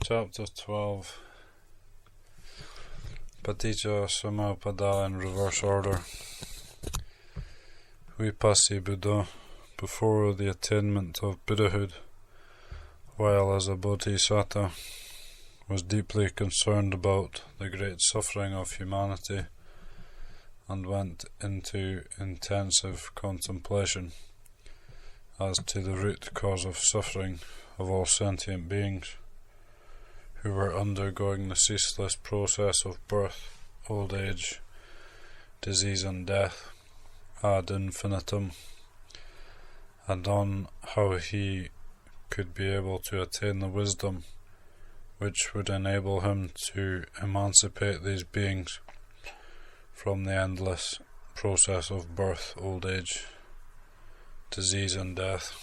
Chapter 12 Paticcasamuppada in reverse order. Vipassi Buddha, before the attainment of Buddhahood, while as a bodhisattva, was deeply concerned about the great suffering of humanity and went into intensive contemplation as to the root cause of suffering of all sentient beings who were undergoing the ceaseless process of birth, old age, disease and death ad infinitum, and on how he could be able to attain the wisdom which would enable him to emancipate these beings from the endless process of birth, old age, disease and death.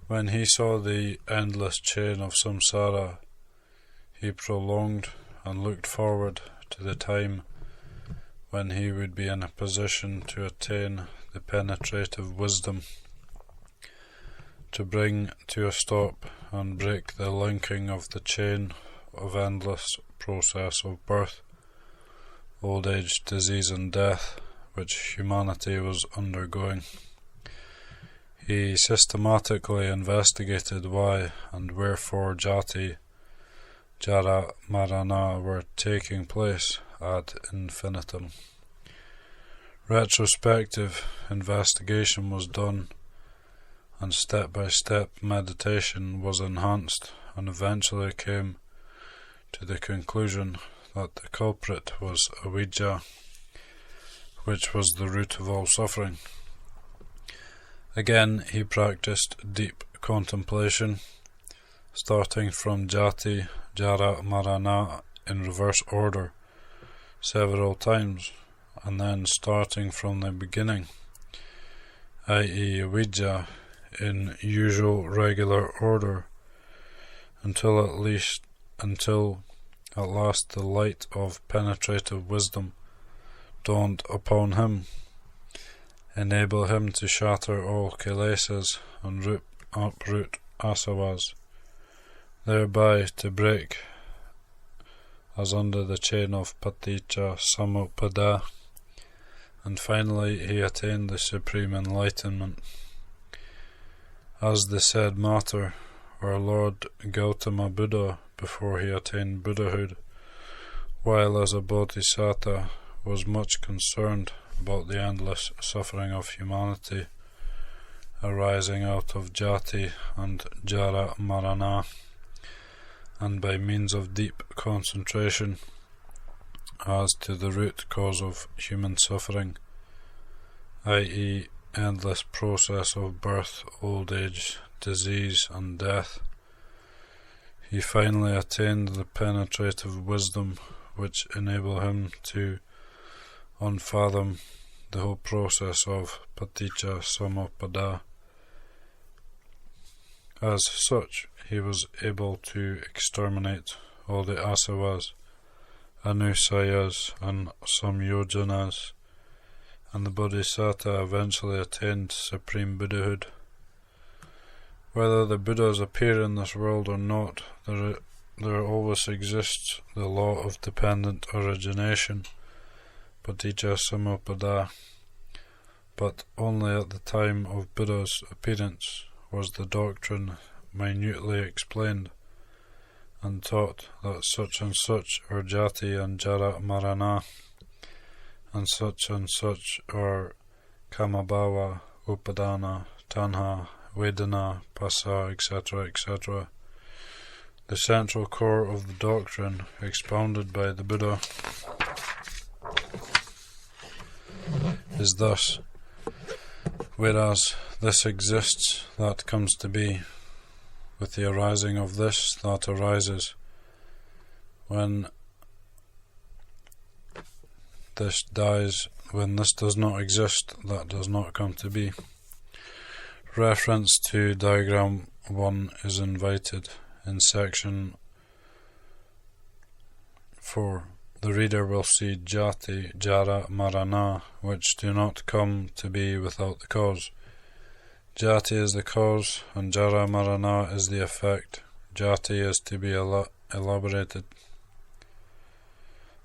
When he saw the endless chain of samsara, he prolonged and looked forward to the time when he would be in a position to attain the penetrative wisdom to bring to a stop and break the linking of the chain of endless process of birth, old age, disease and death which humanity was undergoing. He systematically investigated why and wherefore jati, jara, marana were taking place ad infinitum. Retrospective investigation was done, and step-by-step meditation was enhanced, and eventually came to the conclusion that the culprit was avijja, which was the root of all suffering. Again he practiced deep contemplation, starting from jati, jara, marana in reverse order several times, and then starting from the beginning, i.e. avijja, in usual regular order, until at last the light of penetrative wisdom dawned upon him, enable him to shatter all kilesas and uproot asavas, thereby to break as under the chain of Paticcasamuppada, and finally he attained the supreme enlightenment. As the said matter, our Lord Gautama Buddha, before he attained Buddhahood, while as a bodhisattva, was much concerned about the endless suffering of humanity arising out of jati and jara marana, and by means of deep concentration as to the root cause of human suffering, i.e. endless process of birth, old age, disease and death, he finally attained the penetrative wisdom which enabled him to unfathom the whole process of Paticcasamuppada. As such, he was able to exterminate all the asavas, anusayas and samyojanas, and the bodhisattva eventually attained supreme Buddhahood. Whether the Buddhas appear in this world or not, there always exists the law of dependent origination, Paticcasamuppada, but only at the time of Buddha's appearance was the doctrine minutely explained and taught that such are jati and jara marana, and such are kamabhava, upadana, tanha, vedana, pasa, etc., etc. The central core of the doctrine expounded by the Buddha is thus: whereas this exists, that comes to be. With the arising of this, that arises. When this dies, when this does not exist, that does not come to be. Reference to diagram 1 is invited in section 4. The reader will see jati, jara, marana, which do not come to be without the cause. Jati is the cause, and jara marana is the effect. Jati is to be elaborated.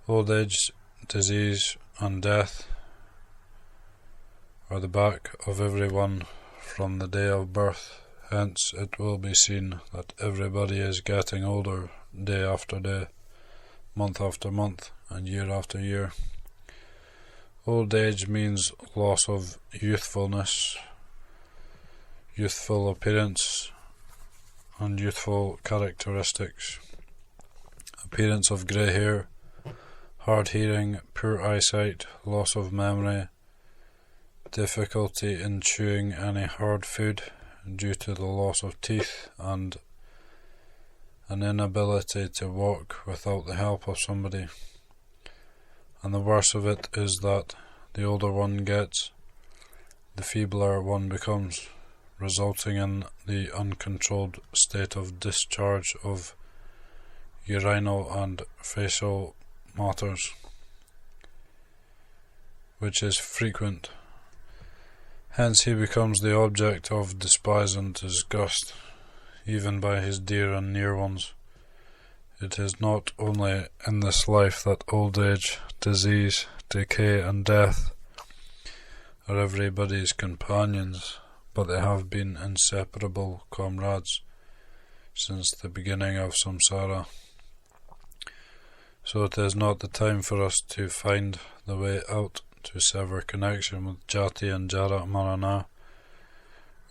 Old age, disease, and death are the back of everyone from the day of birth. Hence it will be seen that everybody is getting older day after day, month after month, and year after year. Old age means loss of youthfulness, youthful appearance, and youthful characteristics. Appearance of grey hair, hard hearing, poor eyesight, loss of memory, difficulty in chewing any hard food due to the loss of teeth, and an inability to walk without the help of somebody. And the worst of it is that the older one gets, the feebler one becomes, resulting in the uncontrolled state of discharge of urinal and facial matters, which is frequent. Hence he becomes the object of despise and disgust, even by his dear and near ones. It is not only in this life that old age, disease, decay, and death are everybody's companions, but they have been inseparable comrades since the beginning of samsara. So it is not the time for us to find the way out, to sever connection with Jati and Jara Marana.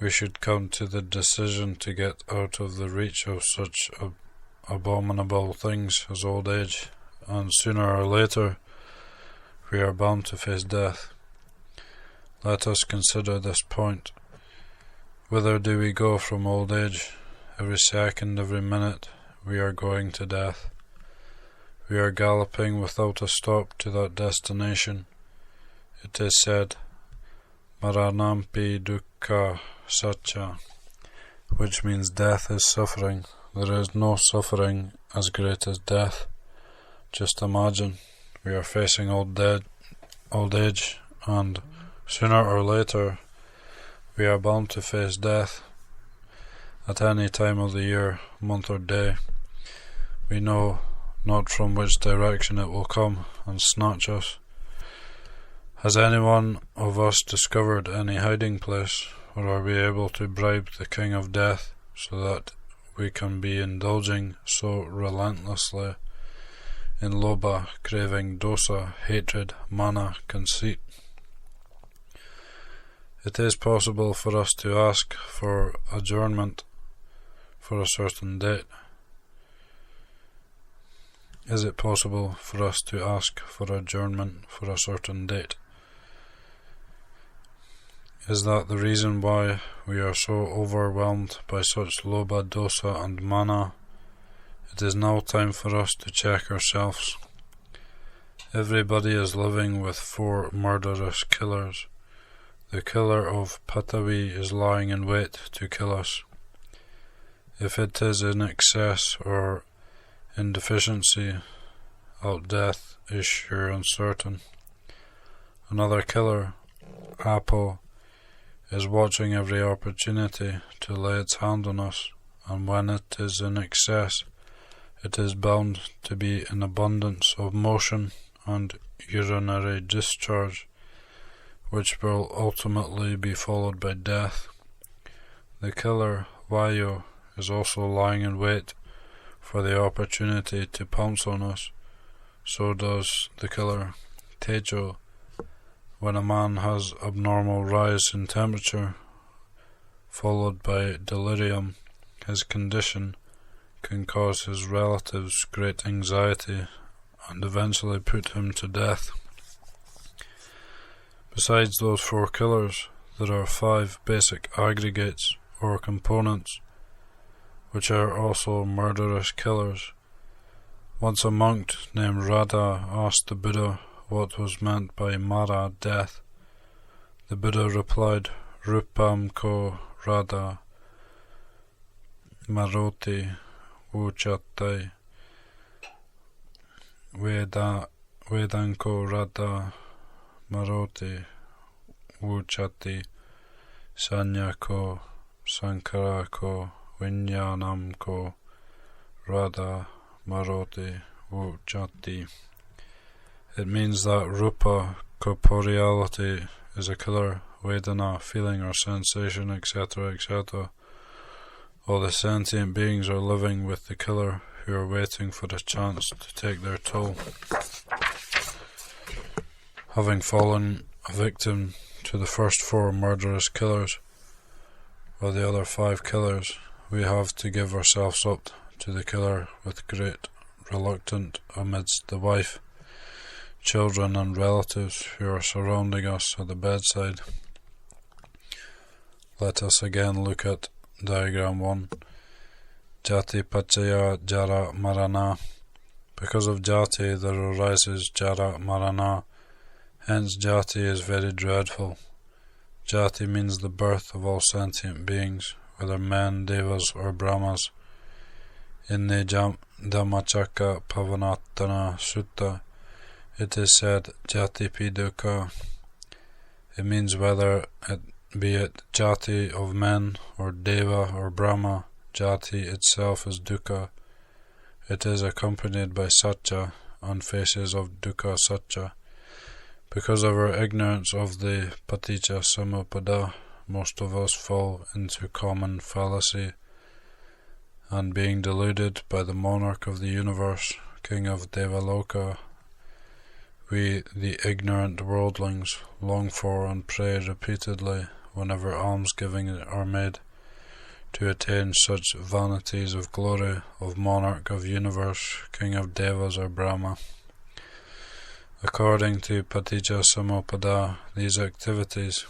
We should come to the decision to get out of the reach of such abominable things as old age, and sooner or later we are bound to face death. Let us consider this point. Whither do we go from old age? Every second, every minute, we are going to death. We are galloping without a stop to that destination. It is said, Maranampi dukkha satcha, which means death is suffering. There is no suffering as great as death. Just imagine, we are facing old age, and sooner or later we are bound to face death at any time of the year, month or day. We know not from which direction it will come and snatch us. Has anyone of us discovered any hiding place, or are we able to bribe the king of death so that we can be indulging so relentlessly in lobha, craving, dosa, hatred, mana, conceit? It is possible for us to ask for adjournment for a certain date. Is it possible for us to ask for adjournment for a certain date? Is that the reason why we are so overwhelmed by such lobha, dosa, and mana? It is now time for us to check ourselves. Everybody is living with 4 murderous killers. The killer of Patavi is lying in wait to kill us. If it is in excess or in deficiency, our death is sure and certain. Another killer, Apo, is watching every opportunity to lay its hand on us, and when it is in excess, it is bound to be in abundance of motion and urinary discharge, which will ultimately be followed by death. The killer, Vayu, is also lying in wait for the opportunity to pounce on us. So does the killer, Tejo. When a man has abnormal rise in temperature, followed by delirium, his condition can cause his relatives great anxiety and eventually put him to death. Besides those 4 killers, there are 5 basic aggregates or components, which are also murderous killers. Once a monk named Radha asked the Buddha what was meant by Mara, death. The Buddha replied, Rupam ko Radha Maroti Uchate Vedanko Radha Maroti Uchati Sanyako Sankara ko Vinyanam ko Radha Maroti Jati. It means that Rupa, corporeality, is a killer, Vedana, feeling or sensation, etc., etc. All the sentient beings are living with the killer, who are waiting for a chance to take their toll. Having fallen a victim to the first 4 murderous killers, or the other 5 killers, we have to give ourselves up to the killer with great reluctance amidst the wife, children and relatives who are surrounding us at the bedside. Let us again look at diagram 1. Jati Pachaya Jara Marana. Because of Jati there arises Jara Marana, hence Jati is very dreadful. Jati means the birth of all sentient beings, whether men, devas or brahmas. In the Dhammacakka Pavanatana Sutta it is said Jati pi dukkha. It means whether it be it Jati of men or Deva or Brahma, Jati itself is dukkha. It is accompanied by Satya and faces of dukkha Satya. Because of our ignorance of the Paticcasamuppada, most of us fall into common fallacy, and being deluded by the monarch of the universe, king of Devaloka, we, the ignorant worldlings, long for and pray repeatedly whenever almsgiving are made, to attain such vanities of glory of monarch of universe, king of Devas or Brahma. According to Paticcasamuppada, these activities,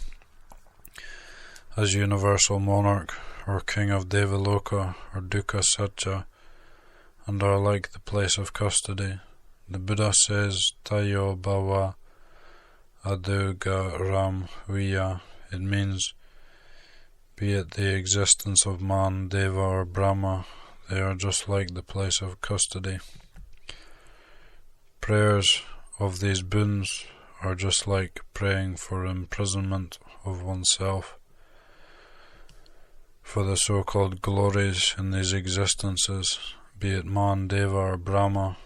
as universal monarch or king of Devaloka, are dukkha satya, and are like the place of custody. The Buddha says, Tayo Bhava Aduga Ram Viya. It means, be it the existence of man, Deva or Brahma, they are just like the place of custody. Prayers of these boons are just like praying for imprisonment of oneself. For the so-called glories in these existences, be it man, Deva or Brahma,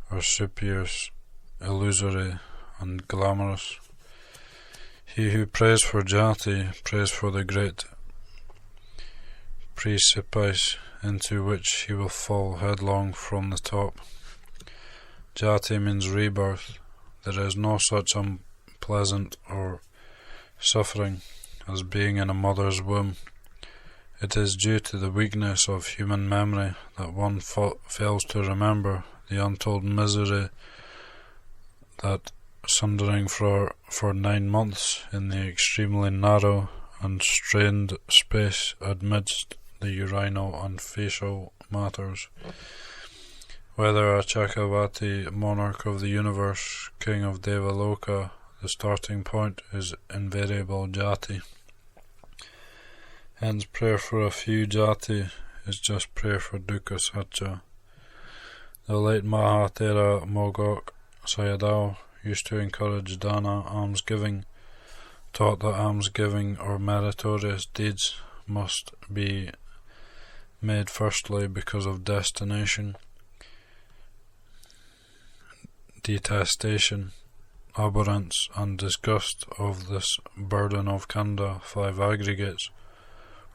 are spurious, illusory and glamorous. He who prays for Jati prays for the great precipice into which he will fall headlong from the top. Jati means rebirth. There is no such unpleasant or suffering as being in a mother's womb. It is due to the weakness of human memory that one fails to remember the untold misery that sundering for 9 months in the extremely narrow and strained space amidst the urinal and facial matters. Whether a Chakravarti, monarch of the universe, king of Devaloka, the starting point is invariable Jati. Hence prayer for a few Jati is just prayer for dukkha satya. The late Maha, Thera, Mogok, Sayadaw used to encourage dana, almsgiving, taught that almsgiving or meritorious deeds must be made firstly because of destination, detestation, abhorrence and disgust of this burden of khandha, 5 aggregates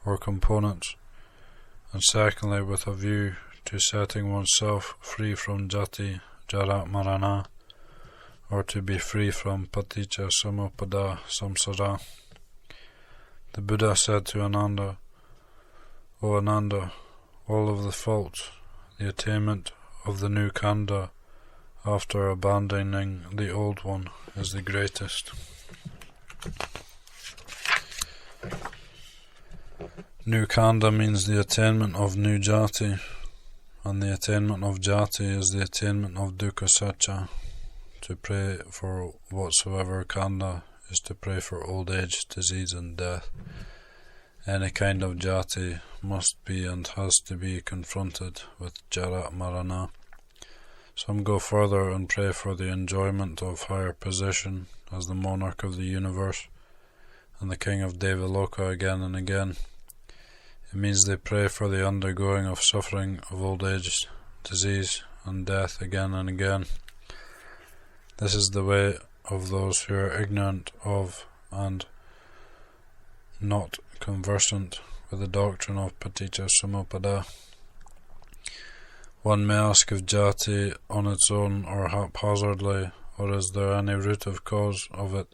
or components, and secondly with a view to setting oneself free from jati, jara, marana, or to be free from Paticcasamuppada, samsara. The Buddha said to Ananda, O Ananda, all of the faults, the attainment of the new khandha after abandoning the old one is the greatest. New khandha means the attainment of new jati, and the attainment of jati is the attainment of dukkha satya. To pray for whatsoever khandha is to pray for old age, disease and death. Any kind of jati must be and has to be confronted with jara marana. Some go further and pray for the enjoyment of higher position as the monarch of the universe and the king of Devaloka again and again. It means they pray for the undergoing of suffering of old age, disease, and death again and again. This is the way of those who are ignorant of and not conversant with the doctrine of Paticcasamuppada. One may ask if jati on its own or haphazardly, or is there any root of cause of it?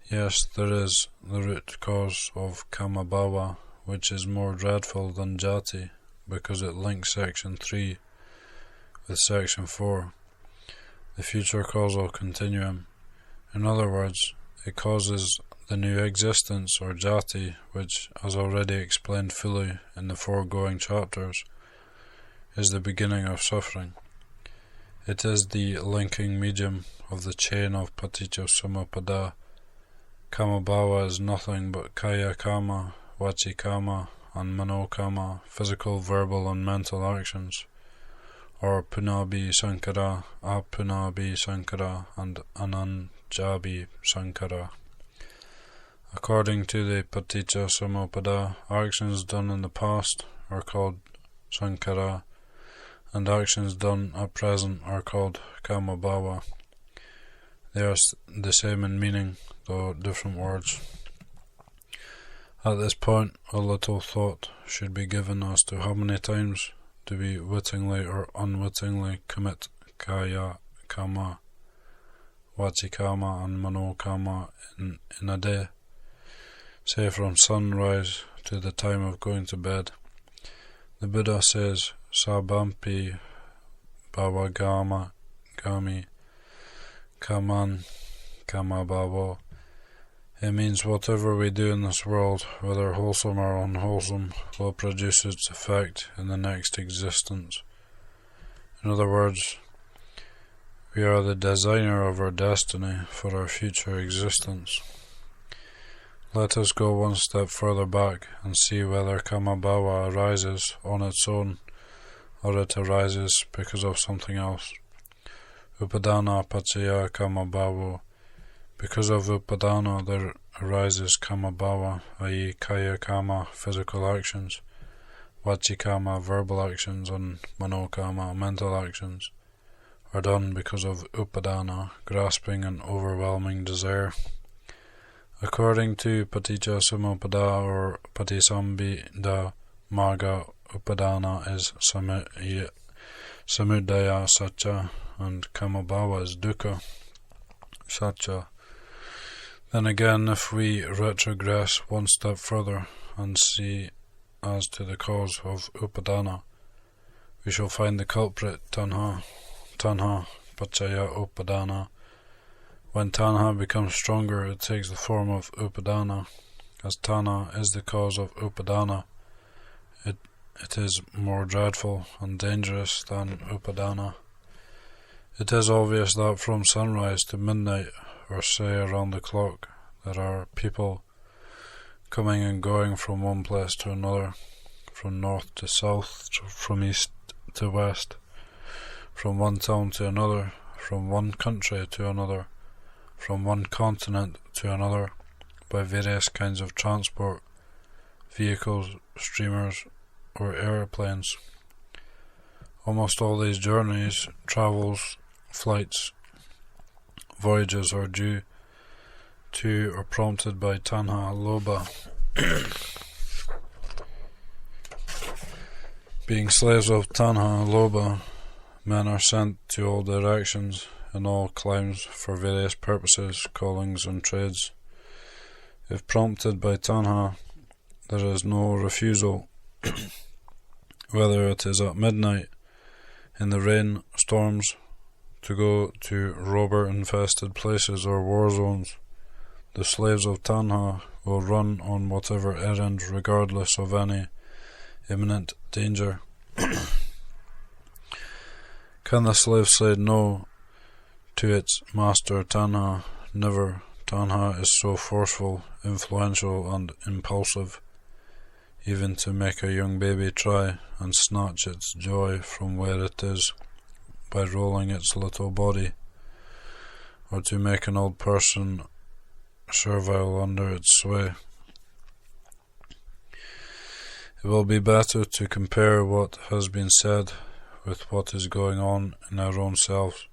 Yes, there is the root cause of kamabhava, which is more dreadful than jati, because it links section 3 with section 4, the future causal continuum. In other words, it causes the new existence or jati, which, as already explained fully in the foregoing chapters, is the beginning of suffering. It is the linking medium of the chain of Paticcasamuppada. Kamabhava is nothing but kaya kama, vachi kama, and mano kama, physical, verbal, and mental actions, or punabhi sankara, apunabhi sankara, and ananjabi sankara. According to the Paticcasamuppada, actions done in the past are called sankara, and actions done at present are called kamabhava. They are the same in meaning, though different words. At this point, a little thought should be given as to how many times do we wittingly or unwittingly commit kaya kama, vachi kama, and mano kama in a day, say from sunrise to the time of going to bed. The Buddha says, Sabampi bhavagama gami kaman kamabhavo. It means whatever we do in this world, whether wholesome or unwholesome, will produce its effect in the next existence. In other words, we are the designer of our destiny for our future existence. Let us go one step further back and see whether kamabhava arises on its own, or it arises because of something else. Upadana paccaya kamabhavo. Because of upadana there arises kamabhava, i.e. kaya kama, physical actions, vachi kama, verbal actions, and mano kama, mental actions, are done because of upadana, grasping and overwhelming desire. According to Paticcasamuppada or Patisambhida Magga, upadana is samudaya satcha, and kamabhava is dukkha satcha. Then again, if we retrogress one step further and see as to the cause of upadana, we shall find the culprit tanha paccaya upadana. When tanha becomes stronger, it takes the form of upadana. As tanha is the cause of upadana, it is more dreadful and dangerous than upadana. It is obvious that from sunrise to midnight, or say around the clock, there are people coming and going from one place to another, from north to south, from east to west, from one town to another, from one country to another, from one continent to another, by various kinds of transport, vehicles, steamers, or airplanes. Almost all these journeys, travels, flights, voyages are due to or prompted by tanha lobha. Being slaves of tanha lobha, men are sent to all directions in all climes for various purposes, callings, and trades. If prompted by tanha, there is no refusal, whether it is at midnight, in the rain, storms, to go to robber-infested places or war zones. The slaves of tanha will run on whatever errand regardless of any imminent danger. Can the slave say no to its master tanha? Never. Tanha is so forceful, influential, and impulsive, even to make a young baby try and snatch its joy from where it is by rolling its little body, or to make an old person servile under its sway. It will be better to compare what has been said with what is going on in our own selves.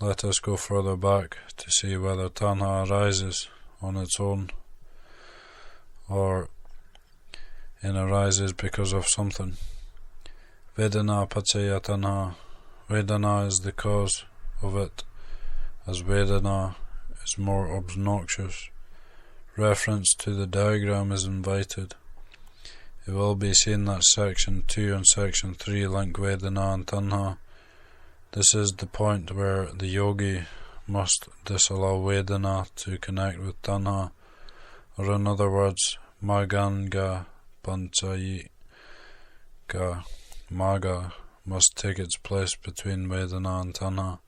Let us go further back to see whether tanha arises on its own or arises because of something. Vedana paccaya tanha. Vedana is the cause of it, as Vedana is more obnoxious. Reference to the diagram is invited. It will be seen that section 2 and section 3 link Vedana and tanha. This is the point where the yogi must disallow Vedana to connect with tanha, or in other words, Maganga Panchayika Maga must take its place between Vedana and tanha.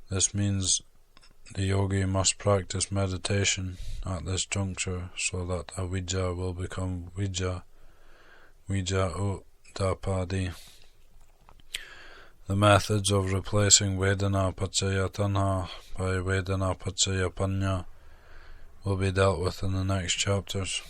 This means the yogi must practice meditation at this juncture so that avijja will become vijja, vijja udapadi. The methods of replacing Vedana paccaya tanha by Vedana paccaya panya will be dealt with in the next chapters.